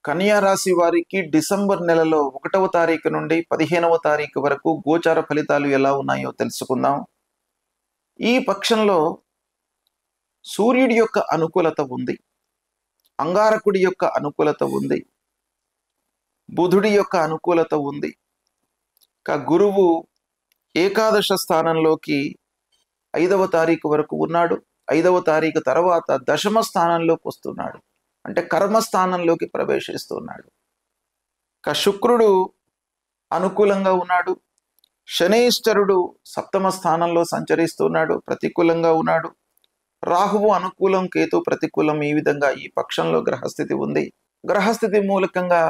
కన్యా రాశి వారికి డిసెంబర్ నెలలో 1వ తారీఖు నుండి 15వ తారీఖు వరకు గోచార ఫలితాలు ఎలా ఉన్నాయో తెలుసుకుందాం. ఈ పక్షంలో సూర్యుడి యొక్క అనుకూలత ఉంది, అంగారకుడి యొక్క అనుకూలత ఉంది, బుధుడి యొక్క అనుకూలత ఉంది. గురువు ఏకాదశ స్థానంలోకి 5వ తారీఖు వరకు ఉన్నాడు. 5వ తారీఖు తర్వాత దశమ స్థానంలోకి వస్తున్నాడు, అంటే కర్మస్థానంలోకి ప్రవేశిస్తున్నాడు. శుక్రుడు అనుకూలంగా ఉన్నాడు, శనైశ్వరుడు సప్తమ స్థానంలో సంచరిస్తున్నాడు, ప్రతికూలంగా ఉన్నాడు. రాహువు అనుకూలం, కేతు ప్రతికూలం. ఈ విధంగా ఈ పక్షంలో గ్రహస్థితి ఉంది. గ్రహస్థితి మూలకంగా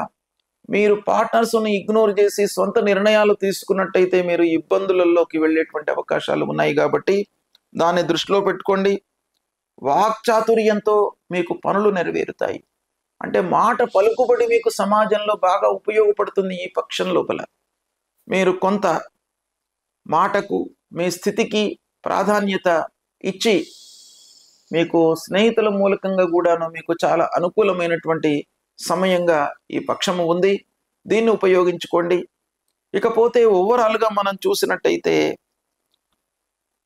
మీరు పార్ట్నర్స్ని ఇగ్నోర్ చేసి సొంత నిర్ణయాలు తీసుకున్నట్టయితే మీరు ఇబ్బందులలోకి వెళ్ళేటువంటి అవకాశాలు ఉన్నాయి. కాబట్టి దాన్ని దృష్టిలో పెట్టుకోండి. వాక్చాతుర్యంతో మీకు పనులు నెరవేరుతాయి, అంటే మాట పలుకుబడి మీకు సమాజంలో బాగా ఉపయోగపడుతుంది. ఈ పక్షం లోపల మీరు కొంత మాటకు, మీ స్థితికి ప్రాధాన్యత ఇచ్చి మీకు స్నేహితుల మూలకంగా కూడాను మీకు చాలా అనుకూలమైనటువంటి సమయంగా ఈ పక్షము ఉంది. దీన్ని ఉపయోగించుకోండి. ఇకపోతే ఓవరాల్గా మనం చూసినట్టయితే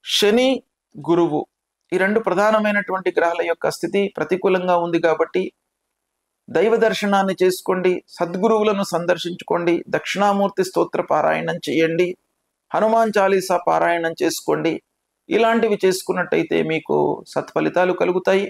శని, గురువు ఈ రెండు ప్రధానమైనటువంటి గ్రహాల యొక్క స్థితి ప్రతికూలంగా ఉంది. కాబట్టి దైవ దర్శనాన్ని చేసుకోండి, సద్గురువులను సందర్శించుకోండి, దక్షిణామూర్తి స్తోత్ర పారాయణం చేయండి, హనుమాన్ చాలీసా పారాయణం చేసుకోండి. ఇలాంటివి చేసుకున్నట్టయితే మీకు సత్ఫలితాలు కలుగుతాయి.